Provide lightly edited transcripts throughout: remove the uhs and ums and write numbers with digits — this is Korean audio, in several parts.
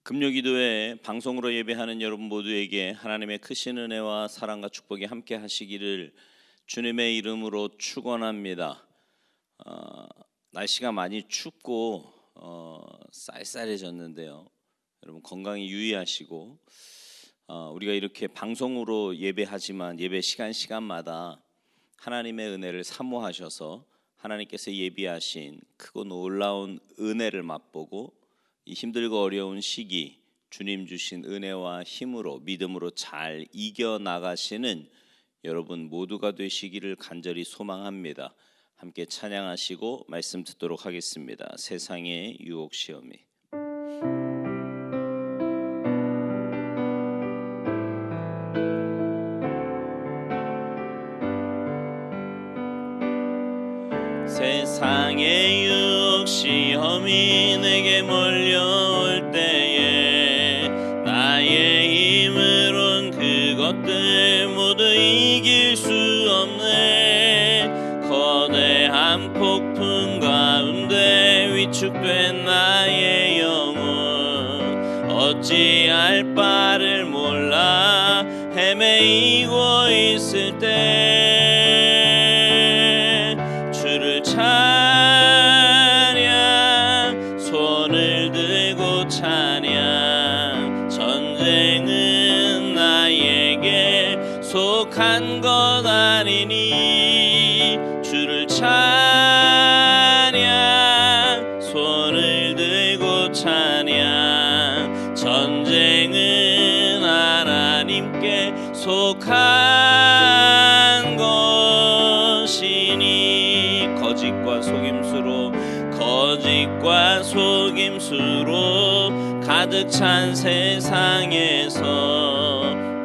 금요기도회 방송으로 예배하는 여러분 모두에게 하나님의 크신 은혜와 사랑과 축복이 함께 하시기를 주님의 이름으로 축원합니다. 날씨가 많이 춥고 쌀쌀해졌는데요. 여러분 건강히 유의하시고 우리가 이렇게 방송으로 예배하지만 예배 시간마다 하나님의 은혜를 사모하셔서 하나님께서 예비하신 크고 놀라운 은혜를 맛보고 이 힘들고 어려운 시기 주님 주신 은혜와 힘으로 믿음으로 잘 이겨나가시는 여러분 모두가 되시기를 간절히 소망합니다. 함께 찬양하시고 말씀 듣도록 하겠습니다. 세상의 유혹 시험이. 세상의 유혹 시험이 내게 몰려올 때에 나의 힘으론 그것들 모두 이길 수 없네. 거대한 폭풍 가운데 위축된 나의 영혼 어찌할 바를 몰라 헤매이고 있을 때 주를 찬양 손을 들고 찬양 전쟁은 나에게 속한 것 아니니 주를 찬양 손을 들고 찬양 전쟁은 하나님께 속한 것이니 거짓과 속임수로 가득 찬 세상에서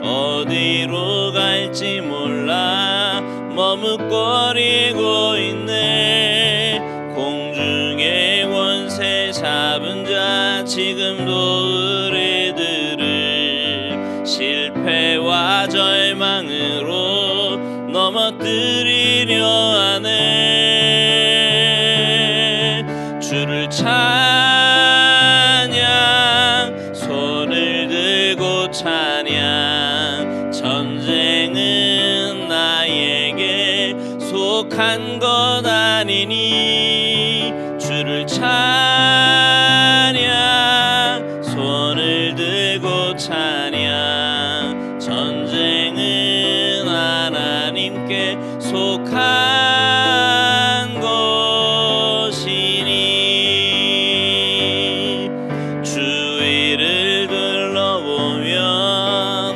어디로 갈지 몰라 머뭇거리고 있네. 공중의 권세 잡은 자 지금도 의뢰들을 실패와 절망으로 넘어뜨리려 하네. 주를 찬양 손을 들고 찬양 전쟁은 나에게 속한 것 아니니 주를 찬양 손을 들고 찬양 전쟁은 하나님께 속한 것이니 주위를 둘러보면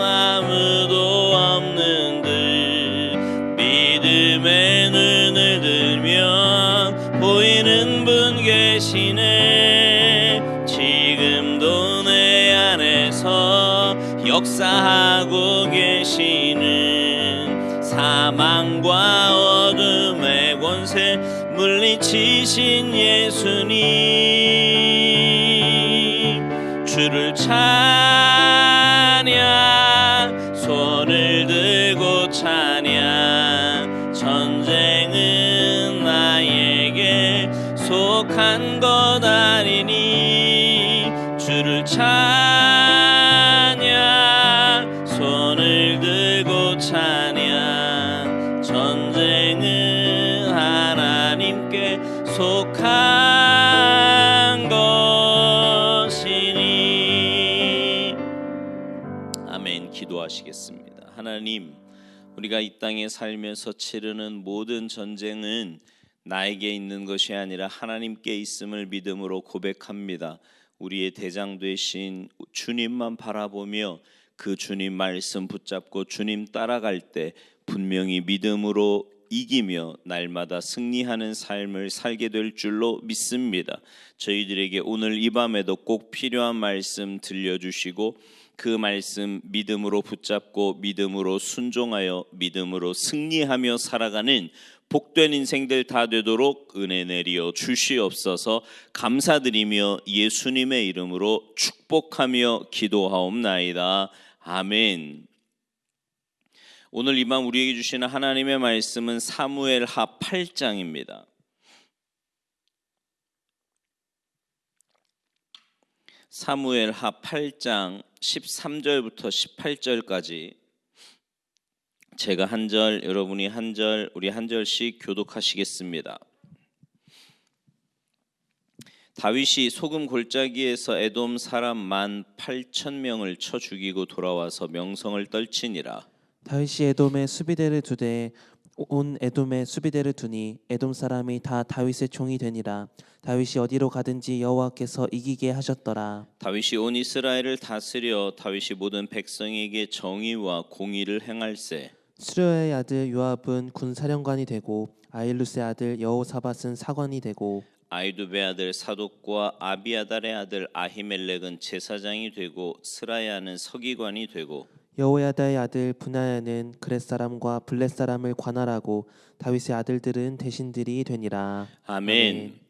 아무도 없는 듯 믿음의 눈을 들면 보이는 분 계시네. 지금도 내 안에서 역사하고 계시는 사망과 어둠의 권세 물리치신 예수님 주를 찬양 손을 들고 찬양 전쟁은 나에게 속한 것 아니니 주를 찬양 손을 들고 찬양 전쟁은 하나님께 속한 것이니. 아멘. 기도하시겠습니다. 하나님, 우리가 이 땅에 살면서 치르는 모든 전쟁은 나에게 있는 것이 아니라 하나님께 있음을 믿음으로 고백합니다. 우리의 대장 되신 주님만 바라보며 그 주님 말씀 붙잡고 주님 따라갈 때 분명히 믿음으로 이기며 날마다 승리하는 삶을 살게 될 줄로 믿습니다. 저희들에게 오늘 이 밤에도 꼭 필요한 말씀 들려주시고 그 말씀 믿음으로 붙잡고 믿음으로 순종하여 믿음으로 승리하며 살아가는 복된 인생들 다 되도록 은혜 내리어 주시옵소서. 감사드리며 예수님의 이름으로 축복하며 기도하옵나이다. 아멘. 오늘 이 밤 우리에게 주시는 하나님의 말씀은 사무엘하 8장입니다. 사무엘하 8장 13절부터 18절까지 제가 한 절, 여러분이 한 절, 우리 한 절씩 교독하시겠습니다. 다윗이 소금 골짜기에서 에돔 사람 18,000명을 쳐 죽이고 돌아와서 명성을 떨치니라. 다윗이 에돔에 수비대를 두되 온 에돔에 수비대를 두니 에돔 사람이 다 다윗의 종이 되니라. 다윗이 어디로 가든지 여호와께서 이기게 하셨더라. 다윗이 온 이스라엘을 다스려 다윗이 모든 백성에게 정의와 공의를 행할세. 수르야의 아들 요압은 군사령관이 되고 아일루스의 아들 여호사밧은 사관이 되고 아이두베 아들 사독과 아비아달의 아들 아히멜렉은 제사장이 되고 스라야는 서기관이 되고 여호야다의 아들 분하야는 그렛 사람과 블렛 사람을 관할하고 다윗의 아들들은 대신들이 되니라. 아멘.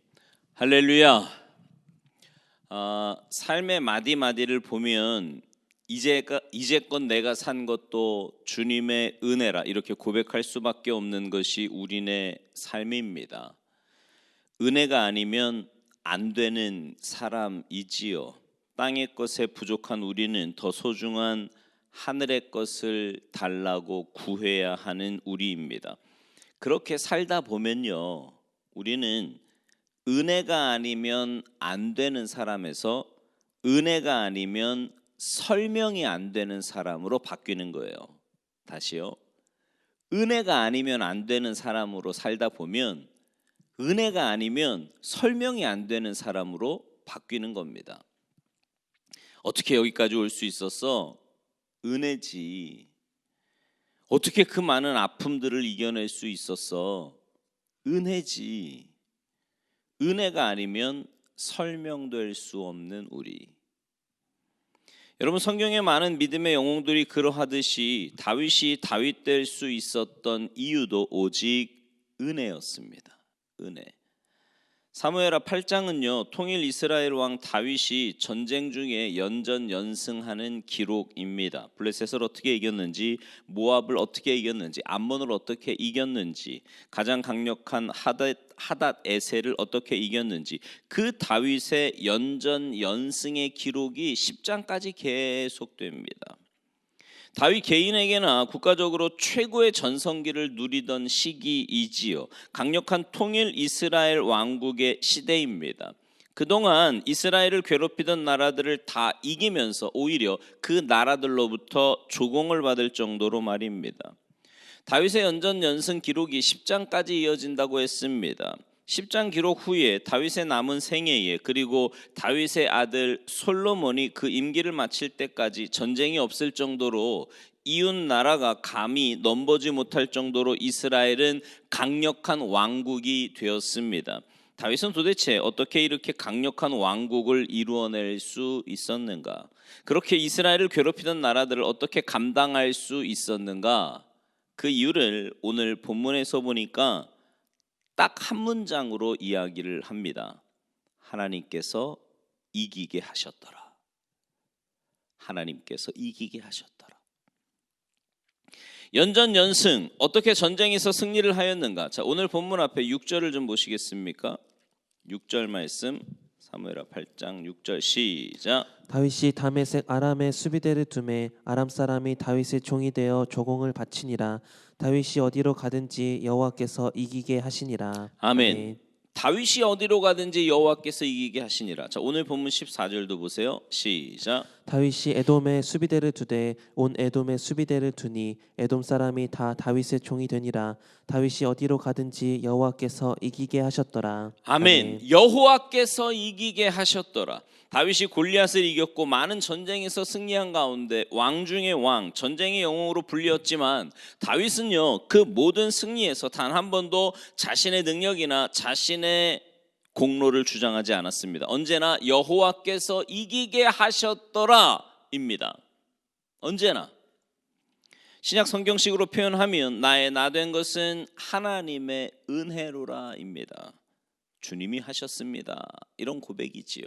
할렐루야. 삶의 마디마디를 보면 이제껏 내가 산 것도 주님의 은혜라 이렇게 고백할 수밖에 없는 것이 우리네 삶입니다. 은혜가 아니면 안 되는 사람이지요. 땅의 것에 부족한 우리는 더 소중한 하늘의 것을 달라고 구해야 하는 우리입니다. 그렇게 살다 보면요, 우리는 은혜가 아니면 안 되는 사람에서 은혜가 아니면 설명이 안 되는 사람으로 바뀌는 거예요. 다시요. 은혜가 아니면 안 되는 사람으로 살다 보면 은혜가 아니면 설명이 안 되는 사람으로 바뀌는 겁니다. 어떻게 여기까지 올 수 있었어? 은혜지. 어떻게 그 많은 아픔들을 이겨낼 수 있었어? 은혜지. 은혜가 아니면 설명될 수 없는 우리. 여러분, 성경에 많은 믿음의 영웅들이 그러하듯이 다윗이 다윗 될 수 있었던 이유도 오직 은혜였습니다. 은혜. 사무엘하 8장은요, 통일 이스라엘 왕 다윗이 전쟁 중에 연전연승하는 기록입니다. 블레셋을 어떻게 이겼는지, 모압을 어떻게 이겼는지, 암몬을 어떻게 이겼는지, 가장 강력한 하닷 에셀을 어떻게 이겼는지, 그 다윗의 연전연승의 기록이 10장까지 계속됩니다. 다윗 개인에게나 국가적으로 최고의 전성기를 누리던 시기이지요. 강력한 통일 이스라엘 왕국의 시대입니다. 그동안 이스라엘을 괴롭히던 나라들을 다 이기면서 오히려 그 나라들로부터 조공을 받을 정도로 말입니다. 다윗의 연전연승 기록이 10장까지 이어진다고 했습니다. 10장 기록 후에 다윗의 남은 생애에 그리고 다윗의 아들 솔로몬이 그 임기를 마칠 때까지 전쟁이 없을 정도로 이웃 나라가 감히 넘보지 못할 정도로 이스라엘은 강력한 왕국이 되었습니다. 다윗은 도대체 어떻게 이렇게 강력한 왕국을 이루어낼 수 있었는가? 그렇게 이스라엘을 괴롭히던 나라들을 어떻게 감당할 수 있었는가? 그 이유를 오늘 본문에서 보니까 딱 한 문장으로 이야기를 합니다. 하나님께서 이기게 하셨더라. 하나님께서 이기게 하셨더라. 연전연승, 어떻게 전쟁에서 승리를 하였는가? 자, 오늘 본문 앞에 6절을 좀 보시겠습니까? 6절 말씀, 사무엘하 8장 6절 시작. 다윗이 다메섹 아람의 수비대를 두매 아람 사람이 다윗의 종이 되어 조공을 바치니라. 다윗이 어디로 가든지 여호와께서 이기게 하시니라. 아멘. 다윗이 어디로 가든지 여호와께서 이기게 하시니라. 자, 오늘 본문 14절도 보세요. 시작. 다윗이 에돔에 수비대를 두되 온 에돔에 수비대를 두니 에돔 사람이 다 다윗의 종이 되니라. 다윗이 어디로 가든지 여호와께서 이기게 하셨더라. 아멘. 여호와께서 이기게 하셨더라. 다윗이 골리앗을 이겼고 많은 전쟁에서 승리한 가운데 왕 중의 왕, 전쟁의 영웅으로 불리었지만 다윗은요, 그 모든 승리에서 단 한 번도 자신의 능력이나 자신의 공로를 주장하지 않았습니다. 언제나 여호와께서 이기게 하셨더라입니다. 언제나. 신약 성경식으로 표현하면 나의 나 된 것은 하나님의 은혜로라입니다. 주님이 하셨습니다. 이런 고백이지요.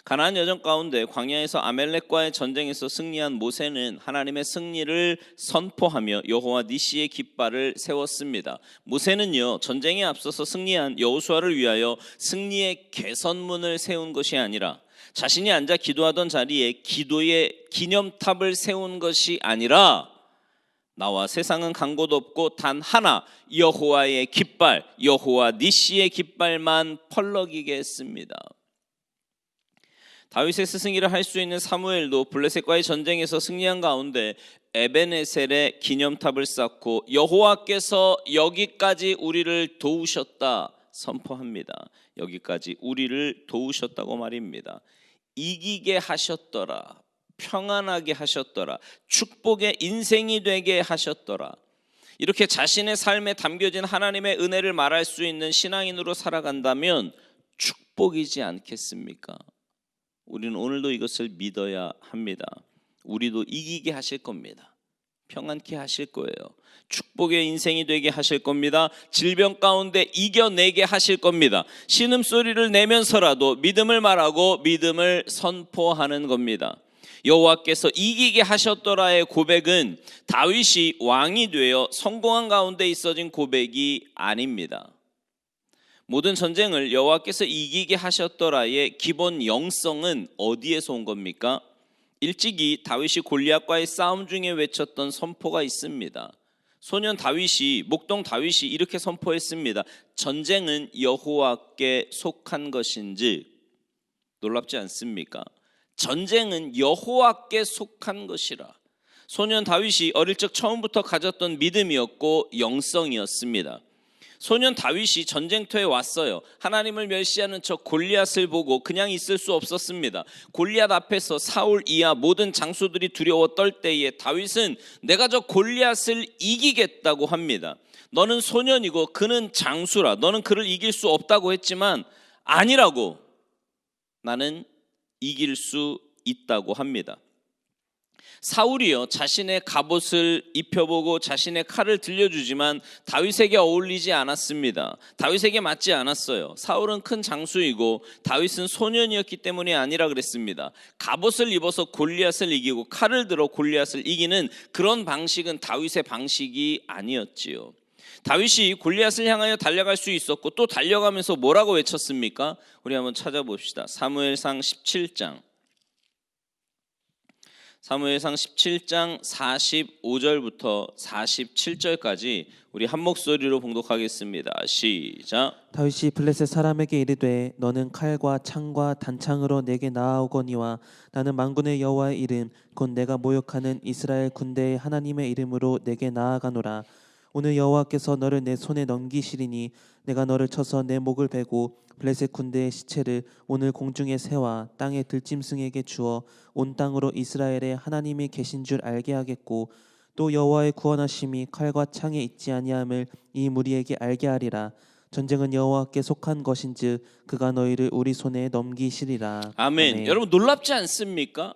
가나안 여정 가운데 광야에서 아멜렉과의 전쟁에서 승리한 모세는 하나님의 승리를 선포하며 여호와 니시의 깃발을 세웠습니다. 모세는요, 전쟁에 앞서서 승리한 여호수아를 위하여 승리의 개선문을 세운 것이 아니라 자신이 앉아 기도하던 자리에 기도의 기념탑을 세운 것이 아니라 나와 세상은 간 곳 없고 단 하나 여호와의 깃발, 여호와 니시의 깃발만 펄럭이게 했습니다. 다윗의 스승이라 할 수 있는 사무엘도 블레셋과의 전쟁에서 승리한 가운데 에베네셀의 기념탑을 쌓고 여호와께서 여기까지 우리를 도우셨다 선포합니다. 여기까지 우리를 도우셨다고 말입니다. 이기게 하셨더라, 평안하게 하셨더라, 축복의 인생이 되게 하셨더라. 이렇게 자신의 삶에 담겨진 하나님의 은혜를 말할 수 있는 신앙인으로 살아간다면 축복이지 않겠습니까? 우리는 오늘도 이것을 믿어야 합니다. 우리도 이기게 하실 겁니다. 평안케 하실 거예요. 축복의 인생이 되게 하실 겁니다. 질병 가운데 이겨내게 하실 겁니다. 신음소리를 내면서라도 믿음을 말하고 믿음을 선포하는 겁니다. 여호와께서 이기게 하셨더라의 고백은 다윗이 왕이 되어 성공한 가운데 있어진 고백이 아닙니다. 모든 전쟁을 여호와께서 이기게 하셨더라의 기본 영성은 어디에서 온 겁니까? 일찍이 다윗이 골리앗과의 싸움 중에 외쳤던 선포가 있습니다. 소년 다윗이, 목동 다윗이 이렇게 선포했습니다. 전쟁은 여호와께 속한 것인지. 놀랍지 않습니까? 전쟁은 여호와께 속한 것이라. 소년 다윗이 어릴 적 처음부터 가졌던 믿음이었고 영성이었습니다. 소년 다윗이 전쟁터에 왔어요. 하나님을 멸시하는 저 골리앗을 보고 그냥 있을 수 없었습니다. 골리앗 앞에서 사울 이하 모든 장수들이 두려워 떨 때에 다윗은 내가 저 골리앗을 이기겠다고 합니다. 너는 소년이고 그는 장수라. 너는 그를 이길 수 없다고 했지만 아니라고, 나는 이길 수 있다고 합니다. 사울이요, 자신의 갑옷을 입혀보고 자신의 칼을 들려주지만 다윗에게 어울리지 않았습니다. 다윗에게 맞지 않았어요. 사울은 큰 장수이고 다윗은 소년이었기 때문이 아니라 그랬습니다. 갑옷을 입어서 골리앗을 이기고 칼을 들어 골리앗을 이기는 그런 방식은 다윗의 방식이 아니었지요. 다윗이 골리앗을 향하여 달려갈 수 있었고 또 달려가면서 뭐라고 외쳤습니까? 우리 한번 찾아봅시다. 사무엘상 17장 45절부터 47절까지 우리 한 목소리로 봉독하겠습니다. 시작. 다윗이 블레셋 사람에게 이르되 너는 칼과 창과 단창으로 내게 나아오거니와 나는 만군의 여호와의 이름 곧 내가 모욕하는 이스라엘 군대의 하나님의 이름으로 내게 나아가노라. 오늘 여호와께서 너를 내 손에 넘기시리니 내가 너를 쳐서 내 목을 베고 블레셋 군대의 시체를 오늘 공중의 새와 땅의 들짐승에게 주어 온 땅으로 이스라엘의 하나님이 계신 줄 알게 하겠고 또 여호와의 구원하심이 칼과 창에 있지 아니함을 이 무리에게 알게 하리라. 전쟁은 여호와께 속한 것인즉 그가 너희를 우리 손에 넘기시리라. 아멘. 여러분 놀랍지 않습니까?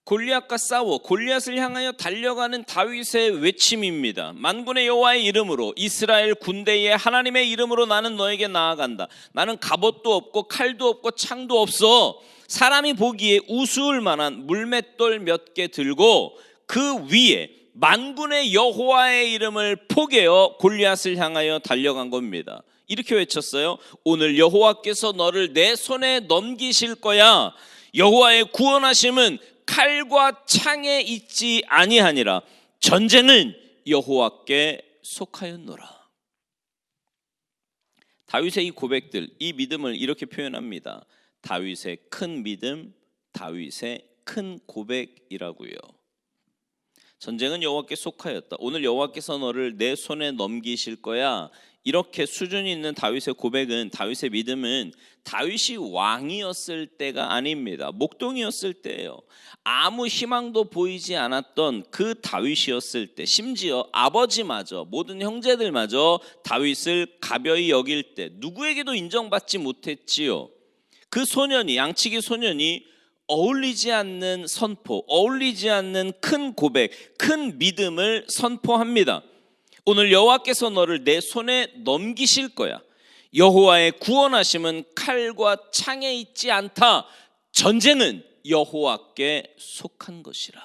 골리앗과 싸워 골리앗을 향하여 달려가는 다윗의 외침입니다. 만군의 여호와의 이름으로, 이스라엘 군대의 하나님의 이름으로 나는 너에게 나아간다. 나는 갑옷도 없고 칼도 없고 창도 없어. 사람이 보기에 우스울 만한 물맷돌 몇 개 들고 그 위에 만군의 여호와의 이름을 포개어 골리앗을 향하여 달려간 겁니다. 이렇게 외쳤어요. 오늘 여호와께서 너를 내 손에 넘기실 거야. 여호와의 구원하심은 칼과 창에 있지 아니하니라. 전쟁은 여호와께 속하였노라. 다윗의 이 고백들, 이 믿음을 이렇게 표현합니다. 다윗의 큰 믿음, 다윗의 큰 고백이라고요. 전쟁은 여호와께 속하였다. 오늘 여호와께서 너를 내 손에 넘기실 거야. 이렇게 수준이 있는 다윗의 고백은, 다윗의 믿음은 다윗이 왕이었을 때가 아닙니다. 목동이었을 때예요. 아무 희망도 보이지 않았던 그 다윗이었을 때, 심지어 아버지마저, 모든 형제들마저 다윗을 가벼이 여길 때 누구에게도 인정받지 못했지요. 그 소년이, 양치기 소년이 어울리지 않는 선포, 어울리지 않는 큰 고백, 큰 믿음을 선포합니다. 오늘 여호와께서 너를 내 손에 넘기실 거야. 여호와의 구원하심은 칼과 창에 있지 않다. 전쟁은 여호와께 속한 것이라.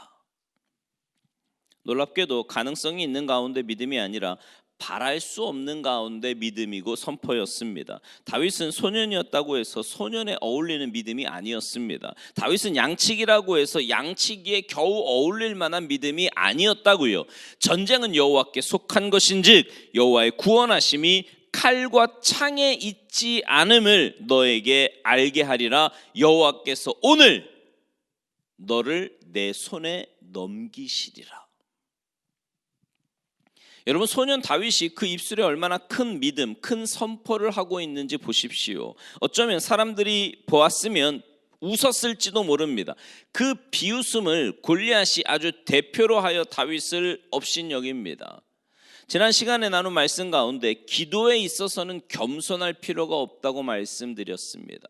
놀랍게도 가능성이 있는 가운데 믿음이 아니라 바랄 수 없는 가운데 믿음이고 선포였습니다. 다윗은 소년이었다고 해서 소년에 어울리는 믿음이 아니었습니다. 다윗은 양치기라고 해서 양치기에 겨우 어울릴 만한 믿음이 아니었다고요. 전쟁은 여호와께 속한 것인즉 여호와의 구원하심이 칼과 창에 있지 않음을 너에게 알게 하리라. 여호와께서 오늘 너를 내 손에 넘기시리라. 여러분, 소년 다윗이 그 입술에 얼마나 큰 믿음, 큰 선포를 하고 있는지 보십시오. 어쩌면 사람들이 보았으면 웃었을지도 모릅니다. 그 비웃음을 골리앗이 아주 대표로 하여 다윗을 업신여깁니다. 지난 시간에 나눈 말씀 가운데 기도에 있어서는 겸손할 필요가 없다고 말씀드렸습니다.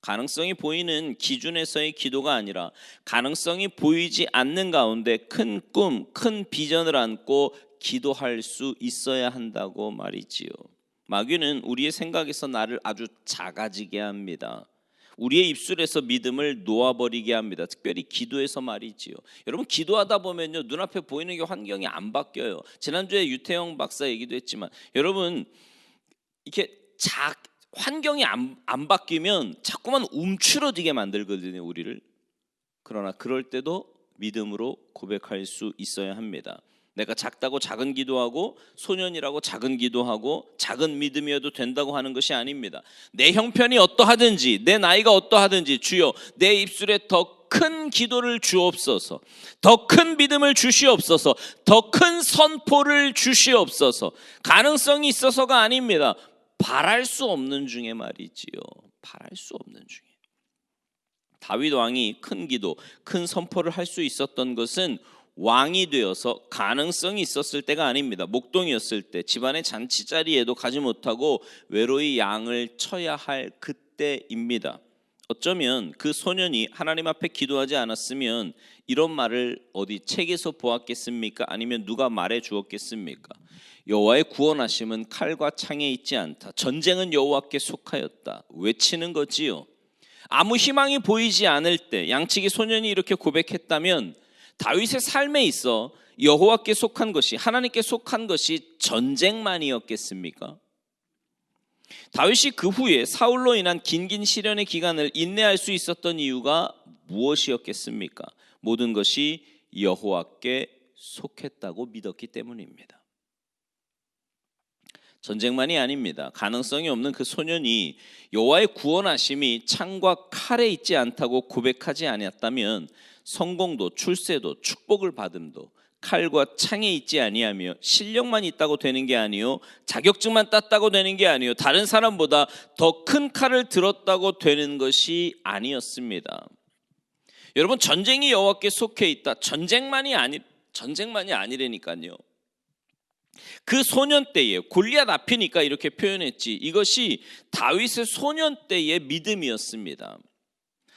가능성이 보이는 기준에서의 기도가 아니라 가능성이 보이지 않는 가운데 큰 꿈, 큰 비전을 안고 기도할 수 있어야 한다고 말이지요. 마귀는 우리의 생각에서 나를 아주 작아지게 합니다. 우리의 입술에서 믿음을 놓아버리게 합니다. 특별히 기도에서 말이지요. 여러분, 기도하다 보면요, 눈앞에 보이는 게 환경이 안 바뀌어요. 지난주에 유태영 박사 얘기도 했지만, 여러분, 이렇게 환경이 안 바뀌면 자꾸만 움츠러들게 만들거든요, 우리를. 그러나 그럴 때도 믿음으로 고백할 수 있어야 합니다. 내가 작다고 작은 기도하고 소년이라고 작은 기도하고 작은 믿음이어도 된다고 하는 것이 아닙니다. 내 형편이 어떠하든지 내 나이가 어떠하든지 주여 내 입술에 더 큰 기도를 주옵소서, 더 큰 믿음을 주시옵소서, 더 큰 선포를 주시옵소서. 가능성이 있어서가 아닙니다. 바랄 수 없는 중에 말이지요. 바랄 수 없는 중에. 다윗 왕이 큰 기도, 큰 선포를 할 수 있었던 것은 왕이 되어서 가능성이 있었을 때가 아닙니다. 목동이었을 때 집안의 잔치 자리에도 가지 못하고 외로이 양을 쳐야 할 그때입니다. 어쩌면 그 소년이 하나님 앞에 기도하지 않았으면 이런 말을 어디 책에서 보았겠습니까? 아니면 누가 말해 주었겠습니까? 여호와의 구원하심은 칼과 창에 있지 않다. 전쟁은 여호와께 속하였다. 외치는 거지요. 아무 희망이 보이지 않을 때 양치기 소년이 이렇게 고백했다면 다윗의 삶에 있어 여호와께 속한 것이, 하나님께 속한 것이 전쟁만이었겠습니까? 다윗이 그 후에 사울로 인한 긴긴 시련의 기간을 인내할 수 있었던 이유가 무엇이었겠습니까? 모든 것이 여호와께 속했다고 믿었기 때문입니다. 전쟁만이 아닙니다. 가능성이 없는 그 소년이 여호와의 구원하심이 창과 칼에 있지 않다고 고백하지 않았다면 성공도 출세도 축복을 받음도 칼과 창에 있지 아니하며 실력만 있다고 되는 게 아니요, 자격증만 땄다고 되는 게 아니요, 다른 사람보다 더 큰 칼을 들었다고 되는 것이 아니었습니다. 여러분, 전쟁이 여호와께 속해 있다. 전쟁만이 아니라니까요. 그 소년 때에 골리앗 앞이니까 이렇게 표현했지, 이것이 다윗의 소년 때의 믿음이었습니다.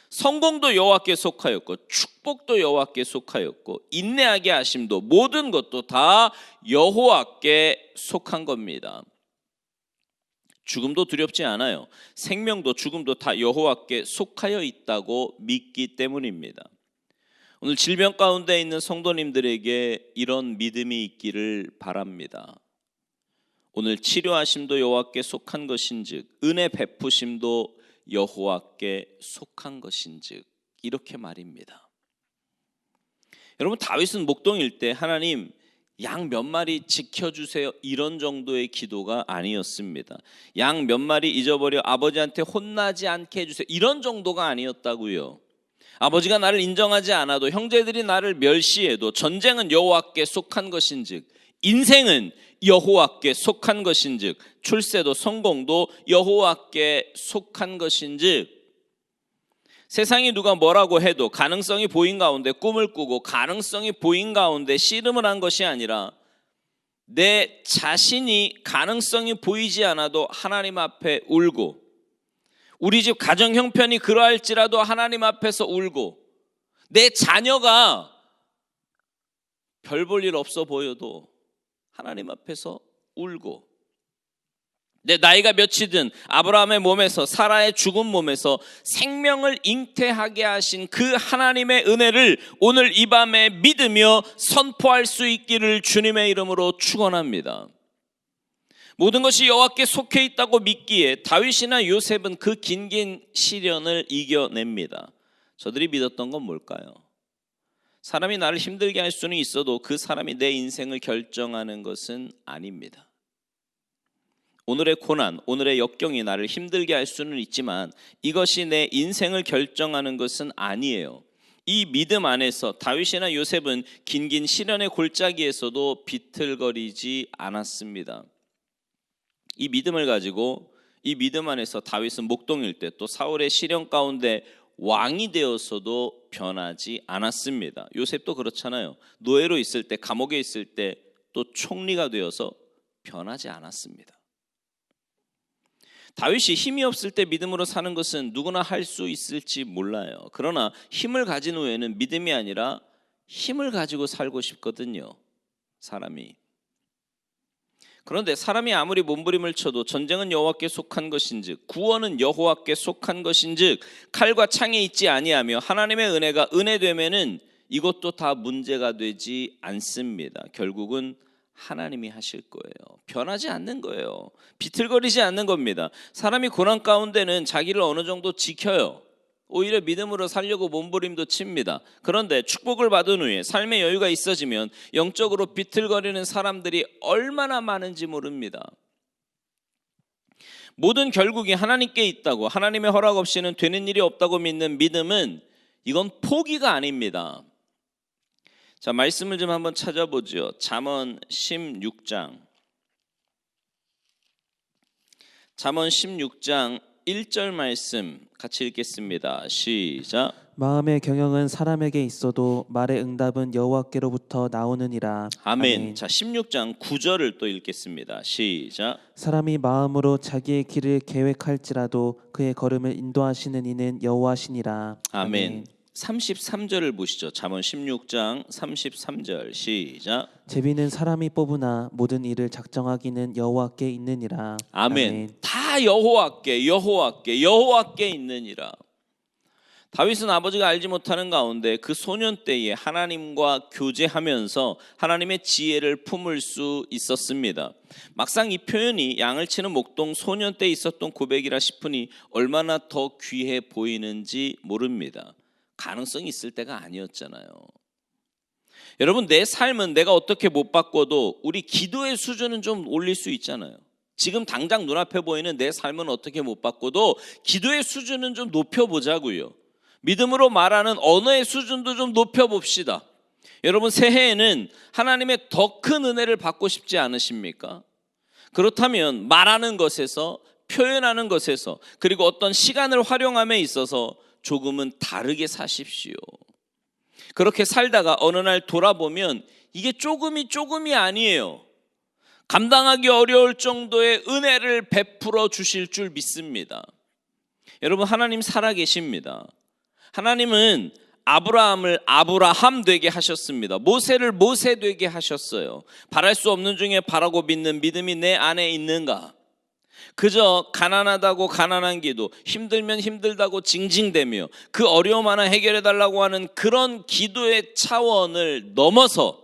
성공도 여호와께 속하였고 축복도 여호와께 속하였고 인내하게 하심도, 모든 것도 다 여호와께 속한 겁니다. 죽음도 두렵지 않아요. 생명도 죽음도 다 여호와께 속하여 있다고 믿기 때문입니다. 오늘 질병 가운데 있는 성도님들에게 이런 믿음이 있기를 바랍니다. 오늘 치료하심도 여호와께 속한 것인즉 은혜 베푸심도 여호와께 속한 것인즉, 이렇게 말입니다. 여러분, 다윗은 목동일 때 하나님 양 몇 마리 지켜주세요 이런 정도의 기도가 아니었습니다. 양 몇 마리 잊어버려 아버지한테 혼나지 않게 해주세요 이런 정도가 아니었다고요. 아버지가 나를 인정하지 않아도, 형제들이 나를 멸시해도 전쟁은 여호와께 속한 것인즉, 인생은 여호와께 속한 것인즉, 출세도 성공도 여호와께 속한 것인즉, 세상이 누가 뭐라고 해도 가능성이 보인 가운데 꿈을 꾸고 가능성이 보인 가운데 씨름을 한 것이 아니라 내 자신이 가능성이 보이지 않아도 하나님 앞에 울고, 우리 집 가정 형편이 그러할지라도 하나님 앞에서 울고, 내 자녀가 별 볼 일 없어 보여도 하나님 앞에서 울고, 내 나이가 몇이든 아브라함의 몸에서, 사라의 죽은 몸에서 생명을 잉태하게 하신 그 하나님의 은혜를 오늘 이 밤에 믿으며 선포할 수 있기를 주님의 이름으로 축원합니다. 모든 것이 여호와께 속해 있다고 믿기에 다윗이나 요셉은 그 긴긴 시련을 이겨냅니다. 저들이 믿었던 건 뭘까요? 사람이 나를 힘들게 할 수는 있어도 그 사람이 내 인생을 결정하는 것은 아닙니다. 오늘의 고난, 오늘의 역경이 나를 힘들게 할 수는 있지만 이것이 내 인생을 결정하는 것은 아니에요. 이 믿음 안에서 다윗이나 요셉은 긴긴 시련의 골짜기에서도 비틀거리지 않았습니다. 이 믿음을 가지고 이 믿음 안에서 다윗은 목동일 때 또 사울의 시련 가운데 왕이 되어서도 변하지 않았습니다. 요셉도 그렇잖아요. 노예로 있을 때, 감옥에 있을 때 또 총리가 되어서 변하지 않았습니다. 다윗이 힘이 없을 때 믿음으로 사는 것은 누구나 할 수 있을지 몰라요. 그러나 힘을 가진 후에는 믿음이 아니라 힘을 가지고 살고 싶거든요, 사람이. 그런데 사람이 아무리 몸부림을 쳐도 전쟁은 여호와께 속한 것인즉 구원은 여호와께 속한 것인즉 칼과 창에 있지 아니하며 하나님의 은혜가 은혜되면은 이것도 다 문제가 되지 않습니다. 결국은 하나님이 하실 거예요. 변하지 않는 거예요. 비틀거리지 않는 겁니다. 사람이 고난 가운데는 자기를 어느 정도 지켜요. 오히려 믿음으로 살려고 몸부림도 칩니다. 그런데 축복을 받은 후에 삶의 여유가 있어지면 영적으로 비틀거리는 사람들이 얼마나 많은지 모릅니다. 모든 결국이 하나님께 있다고, 하나님의 허락 없이는 되는 일이 없다고 믿는 믿음은 이건 포기가 아닙니다. 자, 말씀을 좀 한번 찾아보죠. 잠언 16장 1절 말씀 같이 읽겠습니다. 시작. 마음의 경영은 사람에게 있어도 말의 응답은 여호와께로부터 나오느니라. 아멘. 자, 16장 9절을 또 읽겠습니다. 시작. 사람이 마음으로 자기의 길을 계획할지라도 그의 걸음을 인도하시는 이는 여호와시니라. 아멘. 33절을 보시죠. 잠언 16장 33절 시작. 제비는 사람이 뽑으나 모든 일을 작정하기는 여호와께 있느니라. 아멘. 다 여호와께 있느니라. 다윗은 아버지가 알지 못하는 가운데 그 소년 때에 하나님과 교제하면서 하나님의 지혜를 품을 수 있었습니다. 막상 이 표현이 양을 치는 목동 소년 때 있었던 고백이라 싶으니 얼마나 더 귀해 보이는지 모릅니다. 가능성이 있을 때가 아니었잖아요. 여러분, 내 삶은 내가 어떻게 못 바꿔도 우리 기도의 수준은 좀 올릴 수 있잖아요. 지금 당장 눈앞에 보이는 내 삶은 어떻게 못 바꿔도 기도의 수준은 좀 높여보자고요. 믿음으로 말하는 언어의 수준도 좀 높여봅시다. 여러분, 새해에는 하나님의 더 큰 은혜를 받고 싶지 않으십니까? 그렇다면 말하는 것에서, 표현하는 것에서, 그리고 어떤 시간을 활용함에 있어서 조금은 다르게 사십시오. 그렇게 살다가 어느 날 돌아보면 이게 조금이 아니에요. 감당하기 어려울 정도의 은혜를 베풀어 주실 줄 믿습니다. 여러분, 하나님 살아계십니다. 하나님은 아브라함을 아브라함 되게 하셨습니다. 모세를 모세 되게 하셨어요. 바랄 수 없는 중에 바라고 믿는 믿음이 내 안에 있는가? 그저 가난하다고 가난한 기도, 힘들면 힘들다고 징징대며 그 어려움 하나 해결해달라고 하는 그런 기도의 차원을 넘어서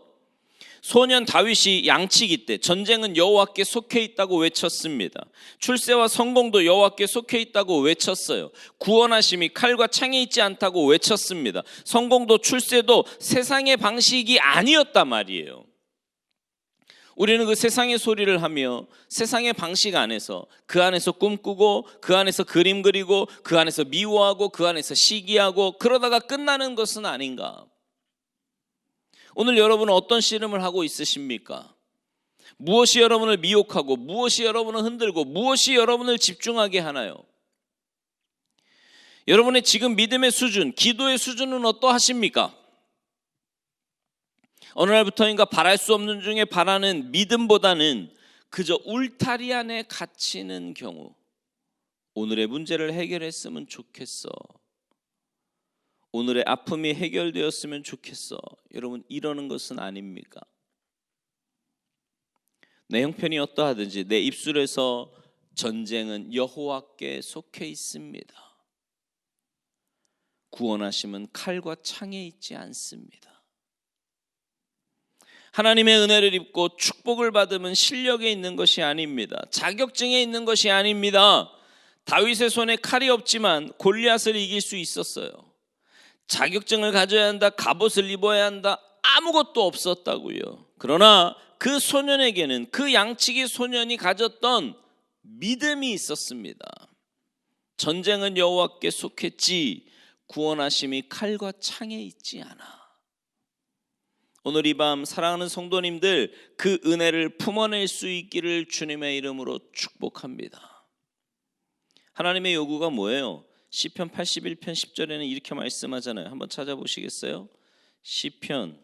소년 다윗이 양치기 때 전쟁은 여호와께 속해 있다고 외쳤습니다. 출세와 성공도 여호와께 속해 있다고 외쳤어요. 구원하심이 칼과 창에 있지 않다고 외쳤습니다. 성공도 출세도 세상의 방식이 아니었단 말이에요. 우리는 그 세상의 소리를 하며 세상의 방식 안에서 그 안에서 꿈꾸고 그 안에서 그림 그리고 그 안에서 미워하고 그 안에서 시기하고 그러다가 끝나는 것은 아닌가? 오늘 여러분은 어떤 씨름을 하고 있으십니까? 무엇이 여러분을 미혹하고 무엇이 여러분을 흔들고 무엇이 여러분을 집중하게 하나요? 여러분의 지금 믿음의 수준, 기도의 수준은 어떠하십니까? 어느 날부터인가 바랄 수 없는 중에 바라는 믿음보다는 그저 울타리 안에 갇히는 경우, 오늘의 문제를 해결했으면 좋겠어, 오늘의 아픔이 해결되었으면 좋겠어, 여러분, 이러는 것은 아닙니까? 내 형편이 어떠하든지 내 입술에서 전쟁은 여호와께 속해 있습니다. 구원하심은 칼과 창에 있지 않습니다. 하나님의 은혜를 입고 축복을 받으면 실력에 있는 것이 아닙니다. 자격증에 있는 것이 아닙니다. 다윗의 손에 칼이 없지만 골리앗을 이길 수 있었어요. 자격증을 가져야 한다, 갑옷을 입어야 한다, 아무것도 없었다고요. 그러나 그 소년에게는 그 양치기 소년이 가졌던 믿음이 있었습니다. 전쟁은 여호와께 속했지 구원하심이 칼과 창에 있지 않아. 오늘 이 밤 사랑하는 성도님들, 그 은혜를 품어낼 수 있기를 주님의 이름으로 축복합니다. 하나님의 요구가 뭐예요? 시편 81편 10절에는 이렇게 말씀하잖아요. 한번 찾아보시겠어요? 시편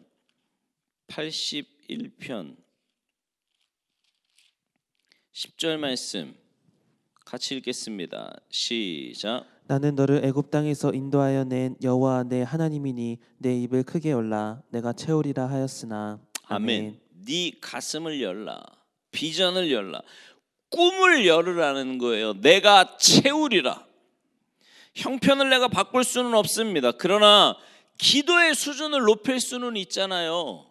81편 10절 말씀 같이 읽겠습니다. 시작. 나는 너를 애굽 땅에서 인도하여 낸 여호와 내 하나님이니 내 입을 크게 열라 내가 채우리라 하였으나. 아멘. 네 가슴을 열라, 비전을 열라, 꿈을 열으라는 거예요. 내가 채우리라. 형편을 내가 바꿀 수는 없습니다. 그러나 기도의 수준을 높일 수는 있잖아요.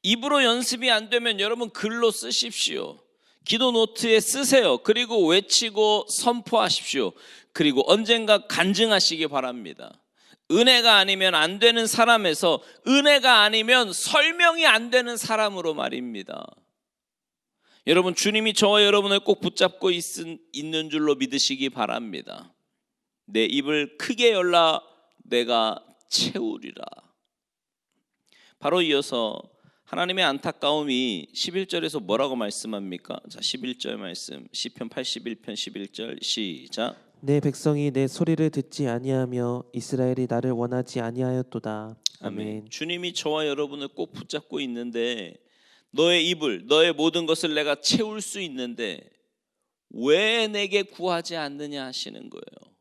입으로 연습이 안 되면 여러분 글로 쓰십시오. 기도 노트에 쓰세요. 그리고 외치고 선포하십시오. 그리고 언젠가 간증하시기 바랍니다. 은혜가 아니면 안 되는 사람에서 은혜가 아니면 설명이 안 되는 사람으로 말입니다. 여러분, 주님이 저와 여러분을 꼭 붙잡고 있는 줄로 믿으시기 바랍니다. 내 입을 크게 열라 내가 채우리라. 바로 이어서 하나님의 안타까움이 11절에서 뭐라고 말씀합니까? 자, 11절 말씀 시편 81편 11절 시작. 내 백성이 내 소리를 듣지 아니하며 이스라엘이 나를 원하지 아니하였도다. 아멘. 주님이 저와 여러분을 꼭 붙잡고 있는데 너의 입을, 너의 모든 것을 내가 채울 수 있는데 왜 내게 구하지 않느냐 하시는 거예요.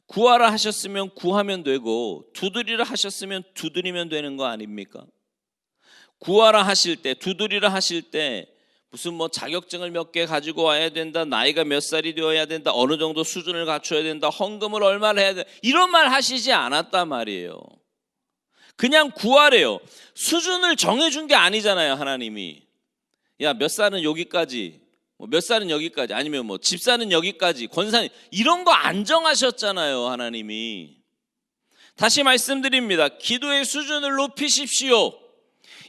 구하라 하셨으면 구하면 되고 두드리라 하셨으면 두드리면 되는 거 아닙니까? 구하라 하실 때, 두드리라 하실 때 무슨 뭐 자격증을 몇 개 가지고 와야 된다, 나이가 몇 살이 되어야 된다, 어느 정도 수준을 갖춰야 된다, 헌금을 얼마나 해야 된다, 이런 말 하시지 않았단 말이에요. 그냥 구하래요. 수준을 정해준 게 아니잖아요. 하나님이 야, 몇 살은 여기까지, 몇 살은 여기까지, 아니면 뭐 집사는 여기까지, 권사님 이런 거 안 정하셨잖아요. 하나님이. 다시 말씀드립니다. 기도의 수준을 높이십시오.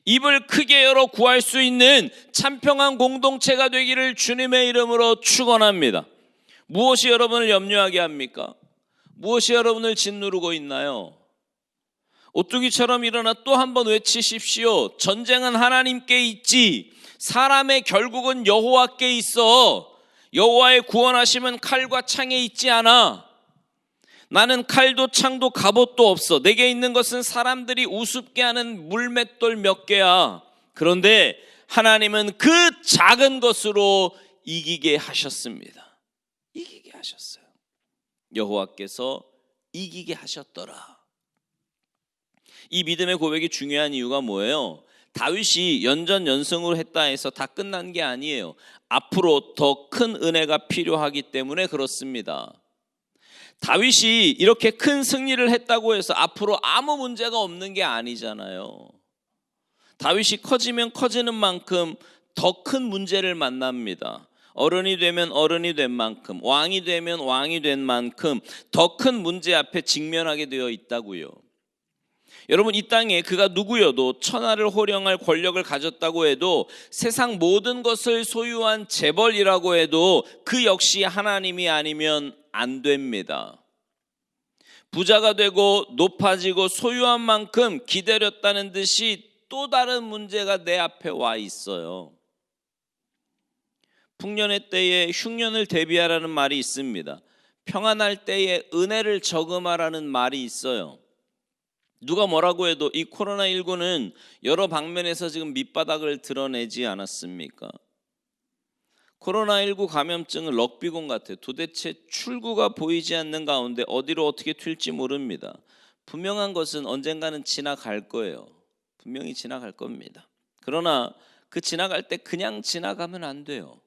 입을 크게 열어 구할 수 있는 참평한 공동체가 되기를 주님의 이름으로 축원합니다. 무엇이 여러분을 염려하게 합니까? 무엇이 여러분을 짓누르고 있나요? 오뚜기처럼 일어나 또 한 번 외치십시오. 전쟁은 하나님께 있지 사람의 결국은 여호와께 있어. 여호와의 구원하심은 칼과 창에 있지 않아. 나는 칼도 창도 갑옷도 없어. 내게 있는 것은 사람들이 우습게 하는 물맷돌 몇 개야. 그런데 하나님은 그 작은 것으로 이기게 하셨습니다. 이기게 하셨어요. 여호와께서 이기게 하셨더라. 이 믿음의 고백이 중요한 이유가 뭐예요? 다윗이 연전연승으로 했다 해서 다 끝난 게 아니에요. 앞으로 더 큰 은혜가 필요하기 때문에 그렇습니다. 다윗이 이렇게 큰 승리를 했다고 해서 앞으로 아무 문제가 없는 게 아니잖아요. 다윗이 커지면 커지는 만큼 더 큰 문제를 만납니다. 어른이 되면 어른이 된 만큼, 왕이 되면 왕이 된 만큼 더 큰 문제 앞에 직면하게 되어 있다고요. 여러분, 이 땅에 그가 누구여도 천하를 호령할 권력을 가졌다고 해도, 세상 모든 것을 소유한 재벌이라고 해도 그 역시 하나님이 아니면 안 됩니다. 부자가 되고 높아지고 소유한 만큼 기다렸다는 듯이 또 다른 문제가 내 앞에 와 있어요. 풍년의 때에 흉년을 대비하라는 말이 있습니다. 평안할 때에 은혜를 저금하라는 말이 있어요. 누가 뭐라고 해도 이 코로나19는 여러 방면에서 지금 밑바닥을 드러내지 않았습니까? 코로나19 감염증은 럭비공 같아요. 도대체 출구가 보이지 않는 가운데 어디로 어떻게 튈지 모릅니다. 분명한 것은 언젠가는 지나갈 거예요. 분명히 지나갈 겁니다. 그러나 그 지나갈 때 그냥 지나가면 안 돼요.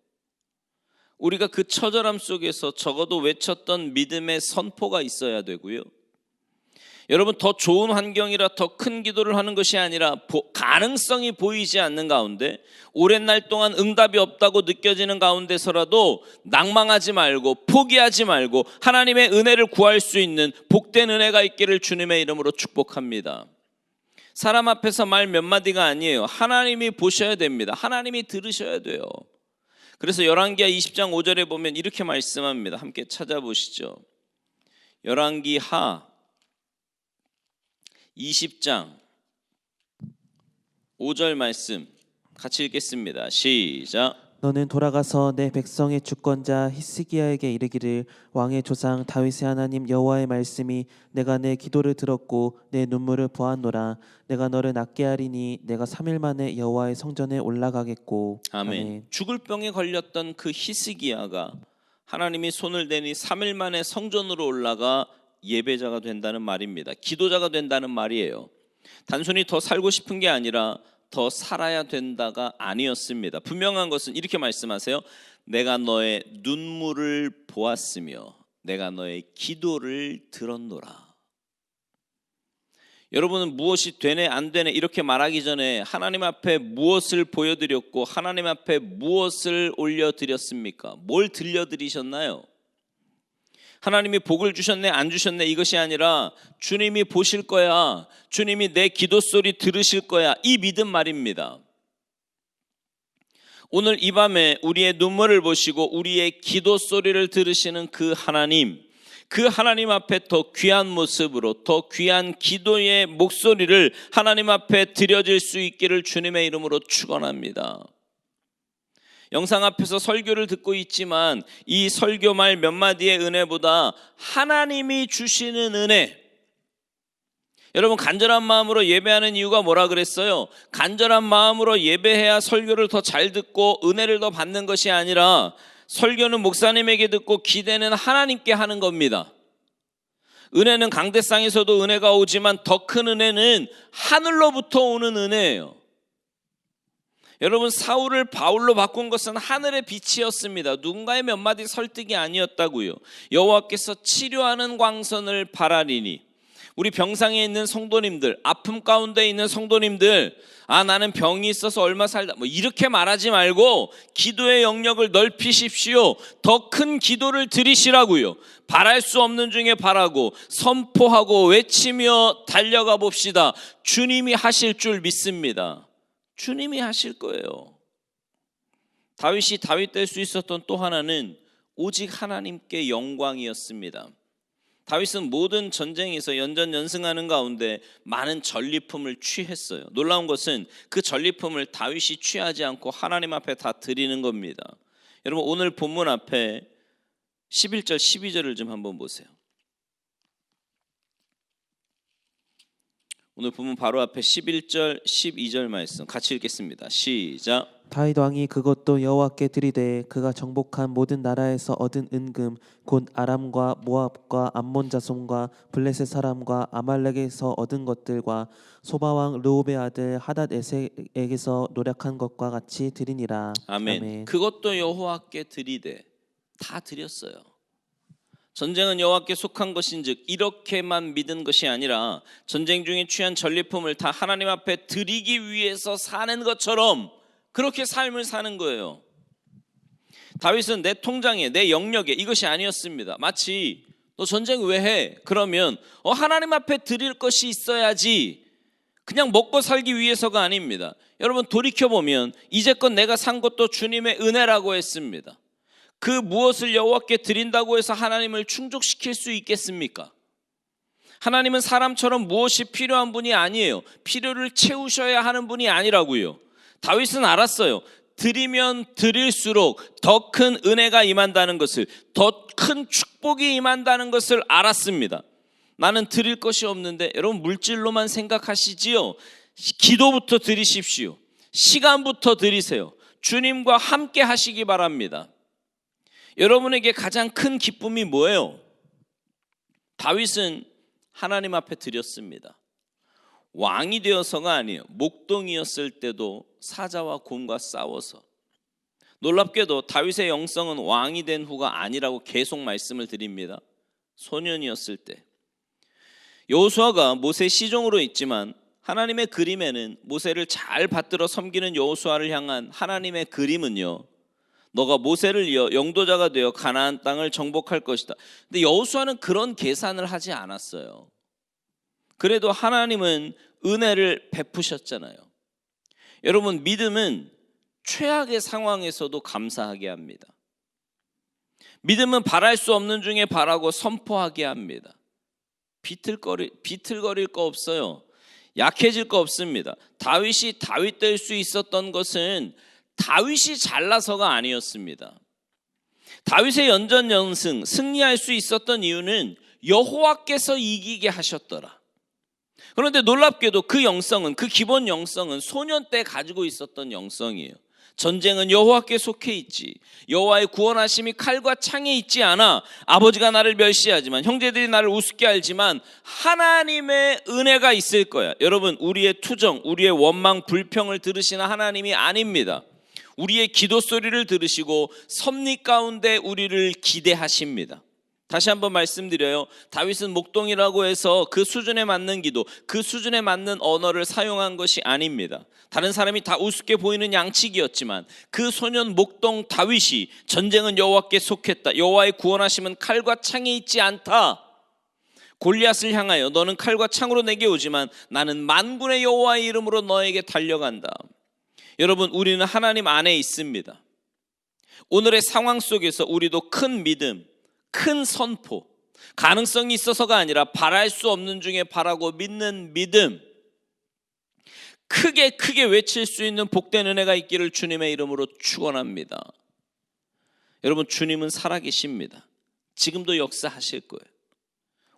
우리가 그 처절함 속에서 적어도 외쳤던 믿음의 선포가 있어야 되고요. 여러분, 더 좋은 환경이라 더 큰 기도를 하는 것이 아니라 가능성이 보이지 않는 가운데, 오랜 날 동안 응답이 없다고 느껴지는 가운데서라도 낭망하지 말고 포기하지 말고 하나님의 은혜를 구할 수 있는 복된 은혜가 있기를 주님의 이름으로 축복합니다. 사람 앞에서 말 몇 마디가 아니에요. 하나님이 보셔야 됩니다. 하나님이 들으셔야 돼요. 그래서 열왕기하 20장 5절에 보면 이렇게 말씀합니다. 함께 찾아보시죠. 열왕기하 20장 5절 말씀 같이 읽겠습니다. 시작. 너는 돌아가서 내 백성의 주권자 히스기야에게 이르기를 왕의 조상 다윗의 하나님 여호와의 말씀이 내가 내 기도를 들었고 내 눈물을 보았노라. 내가 너를 낫게 하리니 내가 3일 만에 여호와의 성전에 올라가겠고. 아멘. 죽을 병에 걸렸던 그 히스기야가 하나님이 손을 대니 3일 만에 성전으로 올라가 예배자가 된다는 말입니다. 기도자가 된다는 말이에요. 단순히 더 살고 싶은 게 아니라 더 살아야 된다가 아니었습니다. 분명한 것은 이렇게 말씀하세요. 내가 너의 눈물을 보았으며 내가 너의 기도를 들었노라. 여러분은 무엇이 되네 안 되네 이렇게 말하기 전에 하나님 앞에 무엇을 보여드렸고 하나님 앞에 무엇을 올려드렸습니까? 뭘 들려드리셨나요? 하나님이 복을 주셨네 안 주셨네 이것이 아니라 주님이 보실 거야, 주님이 내 기도 소리 들으실 거야, 이 믿음 말입니다. 오늘 이 밤에 우리의 눈물을 보시고 우리의 기도 소리를 들으시는 그 하나님 앞에 더 귀한 모습으로 더 귀한 기도의 목소리를 하나님 앞에 드려질 수 있기를 주님의 이름으로 축원합니다. 영상 앞에서 설교를 듣고 있지만 이 설교 말 몇 마디의 은혜보다 하나님이 주시는 은혜, 여러분 간절한 마음으로 예배하는 이유가 뭐라 그랬어요? 간절한 마음으로 예배해야 설교를 더 잘 듣고 은혜를 더 받는 것이 아니라 설교는 목사님에게 듣고 기대는 하나님께 하는 겁니다. 은혜는 강대상에서도 은혜가 오지만 더 큰 은혜는 하늘로부터 오는 은혜예요. 여러분, 사울을 바울로 바꾼 것은 하늘의 빛이었습니다. 누군가의 몇 마디 설득이 아니었다고요. 여호와께서 치료하는 광선을 바라리니. 우리 병상에 있는 성도님들, 아픔 가운데 있는 성도님들, 나는 병이 있어서 얼마 살다 이렇게 말하지 말고 기도의 영역을 넓히십시오. 더 큰 기도를 드리시라고요. 바랄 수 없는 중에 바라고 선포하고 외치며 달려가 봅시다. 주님이 하실 줄 믿습니다. 주님이 하실 거예요. 다윗이 다윗 될 수 있었던 또 하나는 오직 하나님께 영광이었습니다. 다윗은 모든 전쟁에서 연전연승하는 가운데 많은 전리품을 취했어요. 놀라운 것은 그 전리품을 다윗이 취하지 않고 하나님 앞에 다 드리는 겁니다. 여러분, 오늘 본문 앞에 11절 12절을 좀 한번 보세요. 오늘 본문 바로 앞에 11절 12절 말씀 같이 읽겠습니다. 시작. 다윗 왕이 그것도 여호와께 드리되 그가 정복한 모든 나라에서 얻은 은금 곧 아람과 모압과 암몬 자손과 블레셋 사람과 아말렉에서 얻은 것들과 소바 왕 르홉의 아들 하닷에색에게서 노력한 것과 같이 드리니라. 아멘. 그것도 여호와께 드리되 다 드렸어요. 전쟁은 여호와께 속한 것인즉 이렇게만 믿은 것이 아니라 전쟁 중에 취한 전리품을 다 하나님 앞에 드리기 위해서 사는 것처럼 그렇게 삶을 사는 거예요. 다윗은 내 통장에 내 영역에 이것이 아니었습니다. 마치 너 전쟁 왜 해? 그러면 하나님 앞에 드릴 것이 있어야지, 그냥 먹고 살기 위해서가 아닙니다. 여러분, 돌이켜보면 이제껏 내가 산 것도 주님의 은혜라고 했습니다. 그 무엇을 여호와께 드린다고 해서 하나님을 충족시킬 수 있겠습니까? 하나님은 사람처럼 무엇이 필요한 분이 아니에요. 필요를 채우셔야 하는 분이 아니라고요. 다윗은 알았어요. 드리면 드릴수록 더 큰 은혜가 임한다는 것을, 더 큰 축복이 임한다는 것을 알았습니다. 나는 드릴 것이 없는데, 여러분 물질로만 생각하시지요. 기도부터 드리십시오. 시간부터 드리세요. 주님과 함께 하시기 바랍니다. 여러분에게 가장 큰 기쁨이 뭐예요? 다윗은 하나님 앞에 드렸습니다. 왕이 되어서가 아니에요. 목동이었을 때도 사자와 곰과 싸워서. 놀랍게도 다윗의 영성은 왕이 된 후가 아니라고 계속 말씀을 드립니다. 소년이었을 때. 여호수아가 모세 시종으로 있지만 하나님의 그림에는 모세를 잘 받들어 섬기는 여호수아를 향한 하나님의 그림은요, 너가 모세를 이어 영도자가 되어 가나안 땅을 정복할 것이다. 근데 여호수아는 그런 계산을 하지 않았어요. 그래도 하나님은 은혜를 베푸셨잖아요. 여러분, 믿음은 최악의 상황에서도 감사하게 합니다. 믿음은 바랄 수 없는 중에 바라고 선포하게 합니다. 비틀거릴 거 없어요. 약해질 거 없습니다. 다윗이 다윗 될 수 있었던 것은 다윗이 잘나서가 아니었습니다. 다윗의 연전연승, 승리할 수 있었던 이유는 여호와께서 이기게 하셨더라. 그런데 놀랍게도 그 영성은, 그 기본 영성은 소년 때 가지고 있었던 영성이에요. 전쟁은 여호와께 속해 있지, 여호와의 구원하심이 칼과 창에 있지 않아. 아버지가 나를 멸시하지만, 형제들이 나를 우습게 알지만 하나님의 은혜가 있을 거야. 여러분, 우리의 투정, 우리의 원망, 불평을 들으시는 하나님이 아닙니다. 우리의 기도 소리를 들으시고 섭리 가운데 우리를 기대하십니다. 다시 한번 말씀드려요. 다윗은 목동이라고 해서 그 수준에 맞는 기도, 그 수준에 맞는 언어를 사용한 것이 아닙니다. 다른 사람이 다 우습게 보이는 양치기였지만 그 소년 목동 다윗이 전쟁은 여호와께 속했다, 여호와의 구원하심은 칼과 창에 있지 않다. 골리앗을 향하여 너는 칼과 창으로 내게 오지만 나는 만군의 여호와의 이름으로 너에게 달려간다. 여러분, 우리는 하나님 안에 있습니다. 오늘의 상황 속에서 우리도 큰 믿음, 큰 선포, 가능성이 있어서가 아니라 바랄 수 없는 중에 바라고 믿는 믿음, 크게 외칠 수 있는 복된 은혜가 있기를 주님의 이름으로 축원합니다. 여러분, 주님은 살아계십니다. 지금도 역사하실 거예요.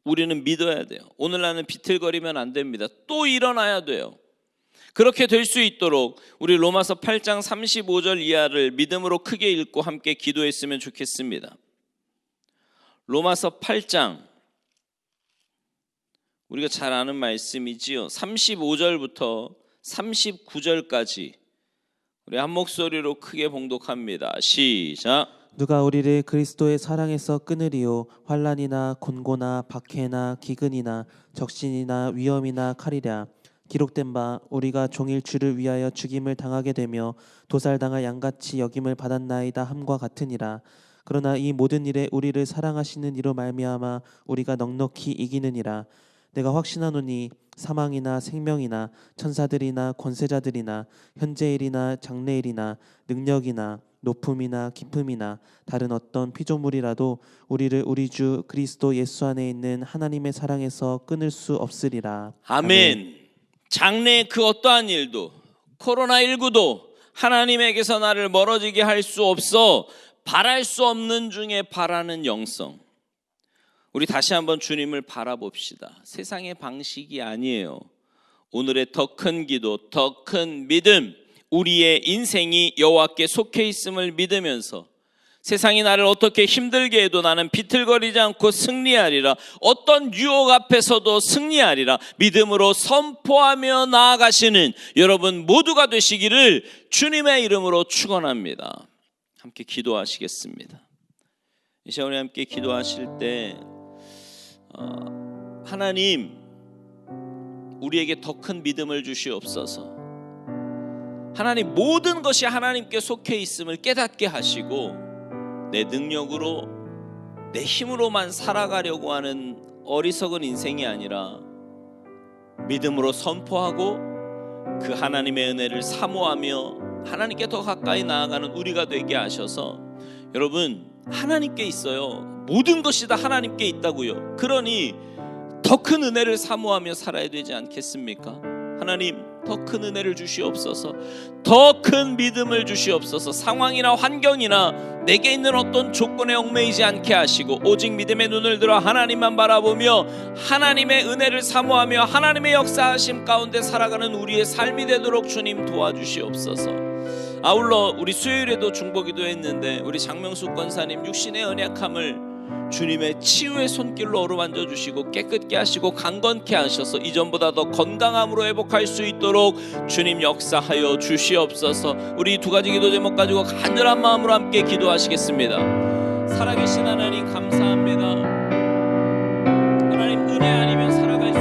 우리는 믿어야 돼요. 오늘 나는 비틀거리면 안 됩니다. 또 일어나야 돼요. 그렇게 될 수 있도록 우리 로마서 8장 35절 이하를 믿음으로 크게 읽고 함께 기도했으면 좋겠습니다. 로마서 8장, 우리가 잘 아는 말씀이지요. 35절부터 39절까지 우리 한 목소리로 크게 봉독합니다. 시작. 누가 우리를 그리스도의 사랑에서 끊으리요? 환난이나 곤고나 박해나 기근이나 적신이나 위험이나 칼이랴. 기록된 바 우리가 종일 주를 위하여 죽임을 당하게 되며 도살당할 양같이 여김을 받았나이다 함과 같으니라. 그러나 이 모든 일에 우리를 사랑하시는 이로 말미암아 우리가 넉넉히 이기느니라. 내가 확신하노니 사망이나 생명이나 천사들이나 권세자들이나 현재일이나 장래일이나 능력이나 높음이나 깊음이나 다른 어떤 피조물이라도 우리를 우리 주 그리스도 예수 안에 있는 하나님의 사랑에서 끊을 수 없으리라. 아멘. 장래의 그 어떠한 일도, 코로나19도 하나님에게서 나를 멀어지게 할 수 없어. 바랄 수 없는 중에 바라는 영성. 우리 다시 한번 주님을 바라봅시다. 세상의 방식이 아니에요. 오늘의 더 큰 기도, 더 큰 믿음, 우리의 인생이 여호와께 속해 있음을 믿으면서 세상이 나를 어떻게 힘들게 해도 나는 비틀거리지 않고 승리하리라. 어떤 유혹 앞에서도 승리하리라. 믿음으로 선포하며 나아가시는 여러분 모두가 되시기를 주님의 이름으로 축원합니다. 함께 기도하시겠습니다. 이 시간에 함께 기도하실 때 하나님, 우리에게 더 큰 믿음을 주시옵소서. 하나님, 모든 것이 하나님께 속해 있음을 깨닫게 하시고 내 능력으로, 내 힘으로만 살아가려고 하는 어리석은 인생이 아니라 믿음으로 선포하고 그 하나님의 은혜를 사모하며 하나님께 더 가까이 나아가는 우리가 되게 하셔서, 여러분, 하나님께 있어요. 모든 것이 다 하나님께 있다고요. 그러니 더 큰 은혜를 사모하며 살아야 되지 않겠습니까? 하나님, 더 큰 은혜를 주시옵소서. 더 큰 믿음을 주시옵소서. 상황이나 환경이나 내게 있는 어떤 조건에 얽매이지 않게 하시고 오직 믿음의 눈을 들어 하나님만 바라보며 하나님의 은혜를 사모하며 하나님의 역사하심 가운데 살아가는 우리의 삶이 되도록 주님 도와주시옵소서. 아울러 우리 수요일에도 중보기도 했는데 우리 장명숙 권사님 육신의 연약함을 주님의 치유의 손길로 어루만져 주시고 깨끗게 하시고 강건케 하셔서 이전보다 더 건강함으로 회복할 수 있도록 주님 역사하여 주시옵소서. 우리 두 가지 기도 제목 가지고 간절한 마음으로 함께 기도하시겠습니다. 살아계신 하나님 감사합니다. 하나님, 은혜 아니면 살아갈 수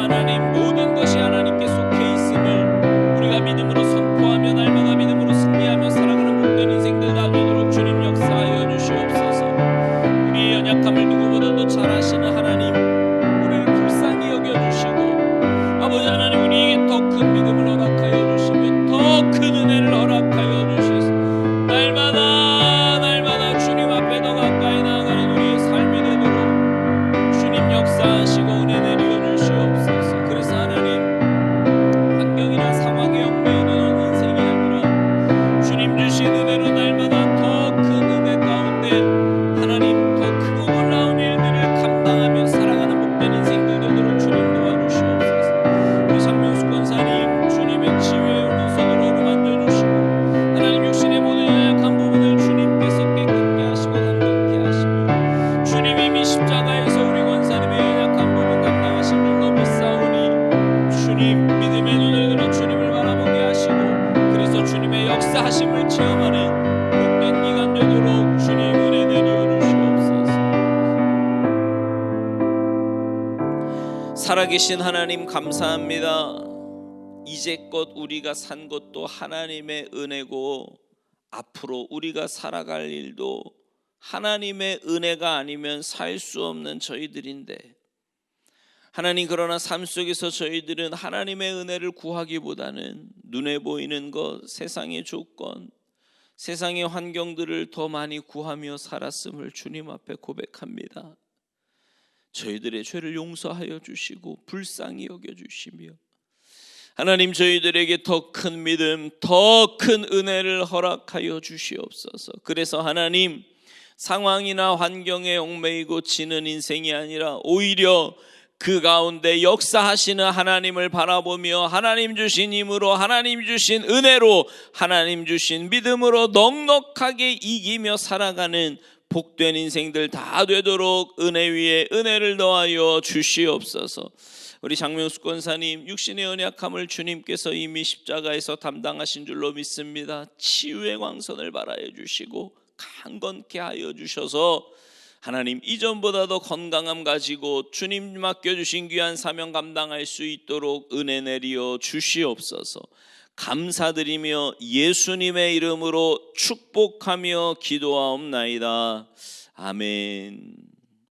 하나님 모든 것이 하나님께 속해 있음을 우리가 믿음으로 선포하며 날마다 믿음으로 승리하며 살아가는 복된 인생들 다 되도록 주님 역사하여 주시옵소서. 우리의 연약함을 누구보다도 잘 아시는 하나님, 우리를 불쌍히 여겨주시고 아버지 하나님, 우리에게 더 큰 믿음을 허락하여 주시며 더 큰 은혜를 허락하여 주셔서 날마다 주님 앞에 더 가까이 나아가는 우리의 삶이 되도록 주님 역사하시고 은혜 내려 주시옵소서. 그래서 하나님, 환경이나 상황에 얽매이는 인생이 아니라 주님 주신 은혜로 날마다 더 큰 은혜 가운데 하나님 더 크고 놀라운 일들을 감당하며 살아가는 복된 인생들 되도록 주님 도와주시옵소서. 우리 장명수 권사님, 주님의 지혜의 오른손으로 어루만져 주시고 하나님 육신의 모든 연약한 부분을 주님께서 깨끗게 하시고 감당케 하시며 주님 이미 십자가에서 우리 권사님의 연약한 부분 감당하신 줄로 믿사오니 주님 믿음의 눈을 들어 주님을 바라보게 하시고 그래서 주님의 역사하심을 체험하는 복된 기간 되도록 주님 은혜 내려 주시옵소서. 살아계신 하나님 감사합니다. 이제껏 우리가 산 것도 하나님의 은혜고 앞으로 우리가 살아갈 일도 하나님의 은혜가 아니면 살 수 없는 저희들인데 하나님, 그러나 삶 속에서 저희들은 하나님의 은혜를 구하기보다는 눈에 보이는 것, 세상의 조건, 세상의 환경들을 더 많이 구하며 살았음을 주님 앞에 고백합니다. 저희들의 죄를 용서하여 주시고 불쌍히 여겨주시며 하나님, 저희들에게 더 큰 믿음, 더 큰 은혜를 허락하여 주시옵소서. 그래서 하나님, 상황이나 환경에 얽매이고 지는 인생이 아니라 오히려 그 가운데 역사하시는 하나님을 바라보며 하나님 주신 힘으로, 하나님 주신 은혜로, 하나님 주신 믿음으로 넉넉하게 이기며 살아가는 복된 인생들 다 되도록 은혜 위에 은혜를 더하여 주시옵소서. 우리 장명수 권사님, 육신의 연약함을 주님께서 이미 십자가에서 담당하신 줄로 믿습니다. 치유의 광선을 발하여 주시고 강건케 하여 주셔서 하나님, 이전보다 더 건강함 가지고 주님 맡겨주신 귀한 사명 감당할 수 있도록 은혜 내리어 주시옵소서. 감사드리며 예수님의 이름으로 축복하며 기도하옵나이다. 아멘.